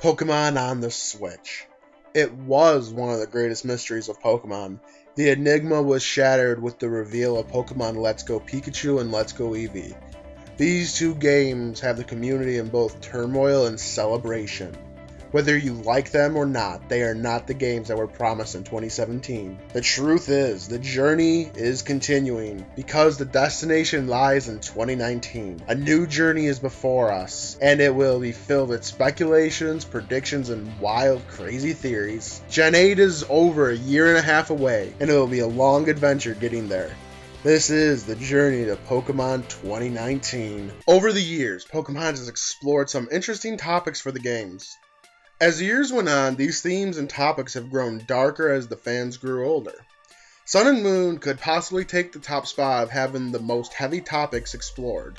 Pokemon on the Switch. It was one of the greatest mysteries of Pokemon. The enigma was shattered with the reveal of Pokemon Let's Go Pikachu and Let's Go Eevee. These two games have the community in both turmoil and celebration. Whether you like them or not, they are not the games that were promised in 2017. The truth is, the journey is continuing because the destination lies in 2019. A new journey is before us, and it will be filled with speculations, predictions, and wild, crazy theories. Gen 8 is over a year and a half away, and it will be a long adventure getting there. This is the journey to Pokemon 2019. Over the years, Pokemon has explored some interesting topics for the games. As the years went on, these themes and topics have grown darker as the fans grew older. Sun and Moon could possibly take the top spot of having the most heavy topics explored.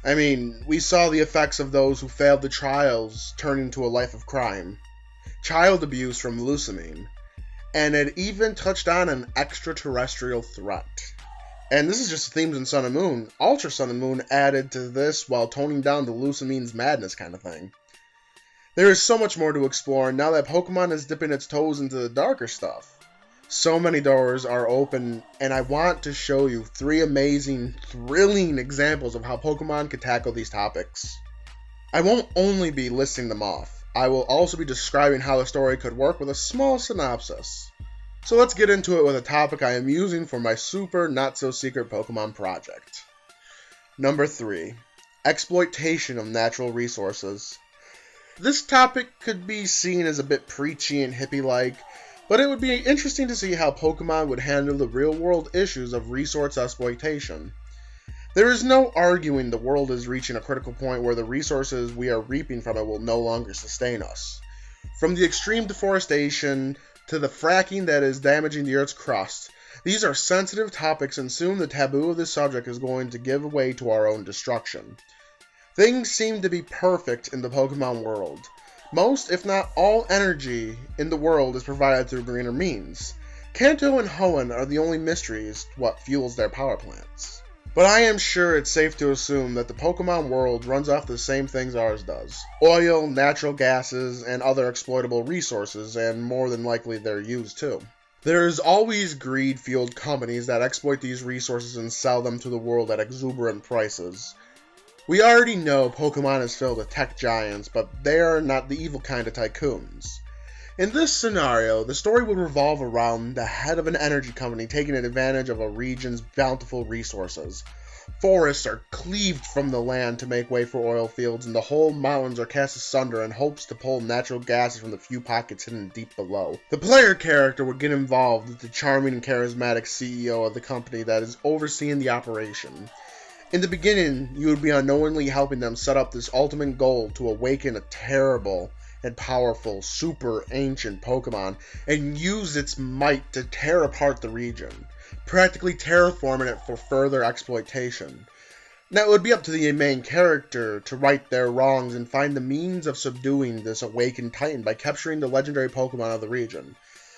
I mean, we saw the effects of those who failed the trials turn into a life of crime, child abuse from leucemine, and it even touched on an extraterrestrial threat. And this is just the themes in Sun and Moon. Ultra Sun and Moon added to this while toning down the leucimine's madness kind of thing. There is so much more to explore now that Pokemon is dipping its toes into the darker stuff. So many doors are open, and I want to show you 3 amazing, thrilling examples of how Pokemon could tackle these topics. I won't only be listing them off, I will also be describing how the story could work with a small synopsis. So let's get into it with a topic I am using for my super not-so-secret Pokemon project. Number 3. Exploitation of natural resources. This topic could be seen as a bit preachy and hippie-like, but it would be interesting to see how Pokemon would handle the real-world issues of resource exploitation. There is no arguing the world is reaching a critical point where the resources we are reaping from it will no longer sustain us. From the extreme deforestation to the fracking that is damaging the Earth's crust, these are sensitive topics and soon the taboo of this subject is going to give way to our own destruction. Things seem to be perfect in the Pokemon world. Most, if not all, energy in the world is provided through greener means. Kanto and Hoenn are the only mysteries to what fuels their power plants. But I am sure it's safe to assume that the Pokemon world runs off the same things ours does. Oil, natural gases, and other exploitable resources, and more than likely they're used too. There is always greed-fueled companies that exploit these resources and sell them to the world at exuberant prices. We already know Pokemon is filled with tech giants, but they are not the evil kind of tycoons. In this scenario, the story would revolve around the head of an energy company taking advantage of a region's bountiful resources. Forests are cleaved from the land to make way for oil fields, and the whole mountains are cast asunder in hopes to pull natural gases from the few pockets hidden deep below. The player character would get involved with the charming and charismatic CEO of the company that is overseeing the operation. In the beginning, you would be unknowingly helping them set up this ultimate goal to awaken a terrible and powerful, super ancient Pokemon and use its might to tear apart the region, practically terraforming it for further exploitation. Now it would be up to the main character to right their wrongs and find the means of subduing this awakened Titan by capturing the legendary Pokemon of the region,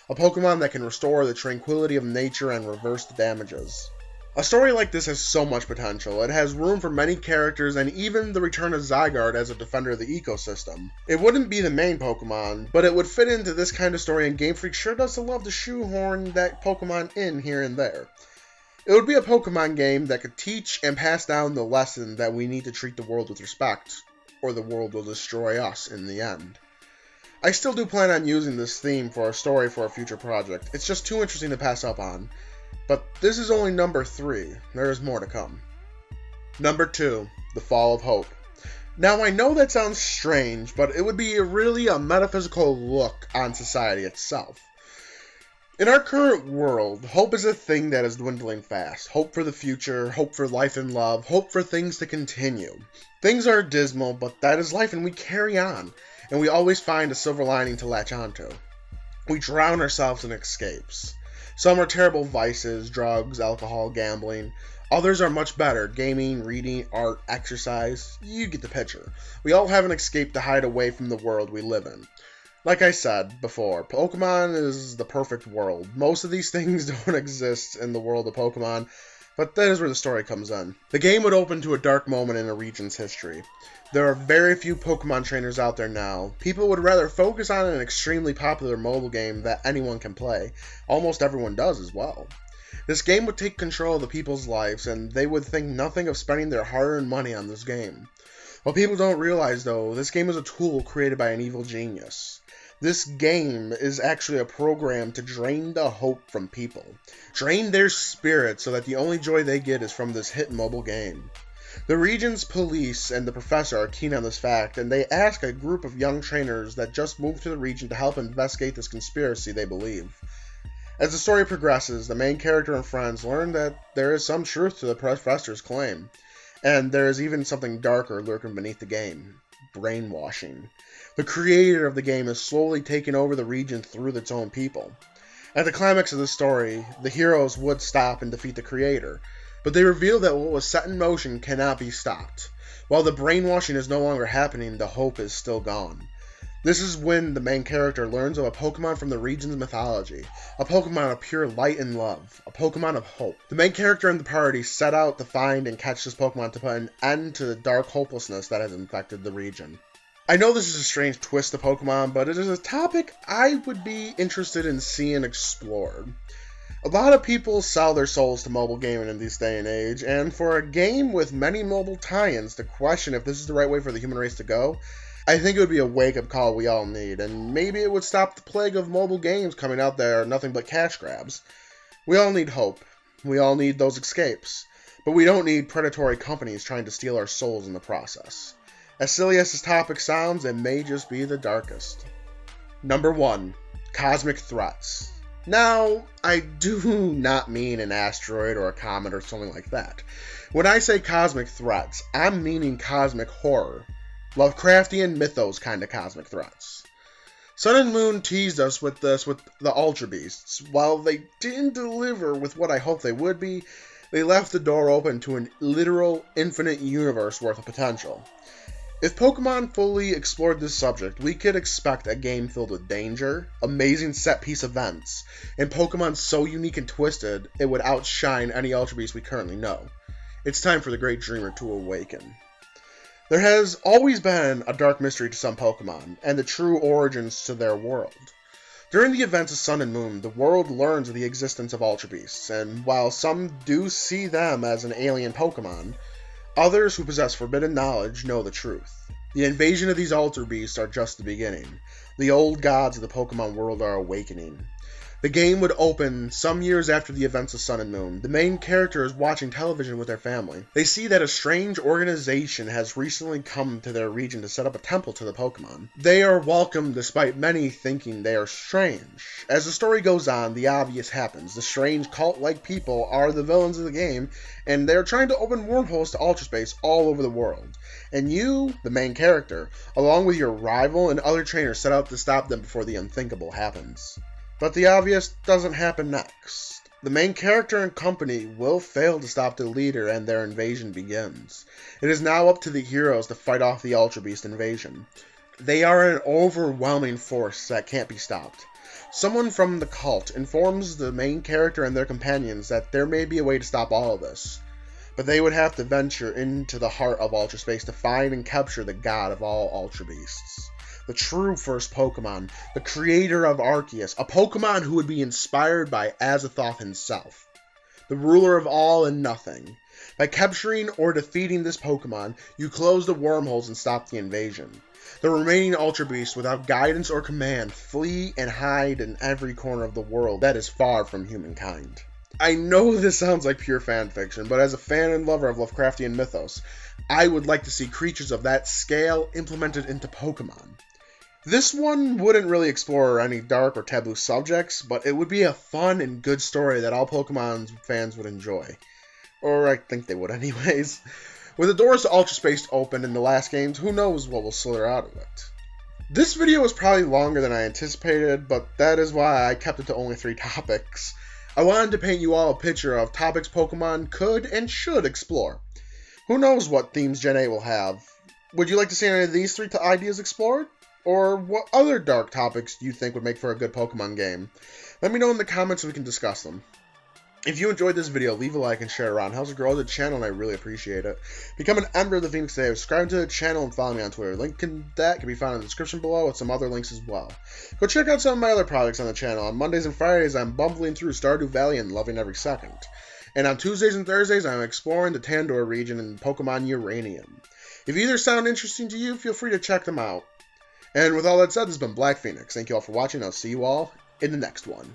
a Pokemon that can restore the tranquility of nature and reverse the damages. A story like this has so much potential. It has room for many characters and even the return of Zygarde as a defender of the ecosystem. It wouldn't be the main Pokemon, but it would fit into this kind of story, and Game Freak sure does love to shoehorn that Pokemon in here and there. It would be a Pokemon game that could teach and pass down the lesson that we need to treat the world with respect, or the world will destroy us in the end. I still do plan on using this theme for a story for a future project. It's just too interesting to pass up on. But this is only number 3. There is more to come. Number 2. The Fall of Hope. Now I know that sounds strange, but it would be really a metaphysical look on society itself. In our current world, hope is a thing that is dwindling fast. Hope for the future, hope for life and love, hope for things to continue. Things are dismal, but that is life and we carry on, and we always find a silver lining to latch onto. We drown ourselves in escapes. Some are terrible vices, drugs, alcohol, gambling. Others are much better, gaming, reading, art, exercise. You get the picture. We all have an escape to hide away from the world we live in. Like I said before, Pokemon is the perfect world. Most of these things don't exist in the world of Pokemon. But that is where the story comes in. The game would open to a dark moment in a region's history. There are very few Pokemon trainers out there now. People would rather focus on an extremely popular mobile game that anyone can play. Almost everyone does as well. This game would take control of the people's lives, and they would think nothing of spending their hard-earned money on this game. What people don't realize, though, this game is a tool created by an evil genius. This game is actually a program to drain the hope from people. Drain their spirit so that the only joy they get is from this hit mobile game. The region's police and the professor are keen on this fact, and they ask a group of young trainers that just moved to the region to help investigate this conspiracy they believe. As the story progresses, the main character and friends learn that there is some truth to the professor's claim, and there is even something darker lurking beneath the game: brainwashing. The creator of the game is slowly taking over the region through its own people. At the climax of the story, the heroes would stop and defeat the creator, but they reveal that what was set in motion cannot be stopped. While the brainwashing is no longer happening, the hope is still gone. This is when the main character learns of a Pokemon from the region's mythology, a Pokemon of pure light and love, a Pokemon of hope. The main character and the party set out to find and catch this Pokemon to put an end to the dark hopelessness that has infected the region. I know this is a strange twist to Pokemon, but it is a topic I would be interested in seeing explored. A lot of people sell their souls to mobile gaming in this day and age, and for a game with many mobile tie-ins to question if this is the right way for the human race to go, I think it would be a wake-up call we all need, and maybe it would stop the plague of mobile games coming out that are nothing but cash grabs. We all need hope. We all need those escapes. But we don't need predatory companies trying to steal our souls in the process. As silly as this topic sounds, it may just be the darkest. Number 1. Cosmic Threats. Now, I do not mean an asteroid or a comet or something like that. When I say cosmic threats, I'm meaning cosmic horror. Lovecraftian mythos kind of cosmic threats. Sun and Moon teased us with this with the Ultra Beasts. While they didn't deliver with what I hoped they would be, they left the door open to an literal infinite universe worth of potential. If Pokemon fully explored this subject, we could expect a game filled with danger, amazing set-piece events, and Pokemon so unique and twisted it would outshine any Ultra Beast we currently know. It's time for the Great Dreamer to awaken. There has always been a dark mystery to some Pokemon, and the true origins to their world. During the events of Sun and Moon, the world learns of the existence of Ultra Beasts, and while some do see them as an alien Pokemon, others who possess forbidden knowledge know the truth. The invasion of these Ultra Beasts are just the beginning. The old gods of the Pokemon world are awakening. The game would open some years after the events of Sun and Moon. The main character is watching television with their family. They see that a strange organization has recently come to their region to set up a temple to the Pokemon. They are welcomed despite many thinking they are strange. As the story goes on, the obvious happens. The strange cult-like people are the villains of the game, and they are trying to open wormholes to Ultra Space all over the world. And you, the main character, along with your rival and other trainers, set out to stop them before the unthinkable happens. But the obvious doesn't happen next. The main character and company will fail to stop the leader and their invasion begins. It is now up to the heroes to fight off the Ultra Beast invasion. They are an overwhelming force that can't be stopped. Someone from the cult informs the main character and their companions that there may be a way to stop all of this. But they would have to venture into the heart of Ultra Space to find and capture the god of all Ultra Beasts. The true first Pokemon, the creator of Arceus, a Pokemon who would be inspired by Azathoth himself, the ruler of all and nothing. By capturing or defeating this Pokemon, you close the wormholes and stop the invasion. The remaining Ultra Beasts, without guidance or command, flee and hide in every corner of the world that is far from humankind. I know this sounds like pure fanfiction, but as a fan and lover of Lovecraftian mythos, I would like to see creatures of that scale implemented into Pokemon. This one wouldn't really explore any dark or taboo subjects, but it would be a fun and good story that all Pokemon fans would enjoy. Or I think they would anyways. With the doors to Ultra Space open in the last games, who knows what will slither out of it. This video was probably longer than I anticipated, but that is why I kept it to only 3 topics. I wanted to paint you all a picture of topics Pokemon could and should explore. Who knows what themes Gen 8 will have? Would you like to see any of these 3 ideas explored? Or what other dark topics do you think would make for a good Pokemon game? Let me know in the comments so we can discuss them. If you enjoyed this video, leave a like and share it around. It helps grow the channel, and I really appreciate it. Become an member of the Phoenix today. Subscribe to the channel and follow me on Twitter. Link to that can be found in the description below with some other links as well. Go check out some of my other projects on the channel. On Mondays and Fridays, I'm bumbling through Stardew Valley and loving every second. And on Tuesdays and Thursdays, I'm exploring the Tandor region and Pokemon Uranium. If either sound interesting to you, feel free to check them out. And with all that said, this has been Black Phoenix. Thank you all for watching. I'll see you all in the next one.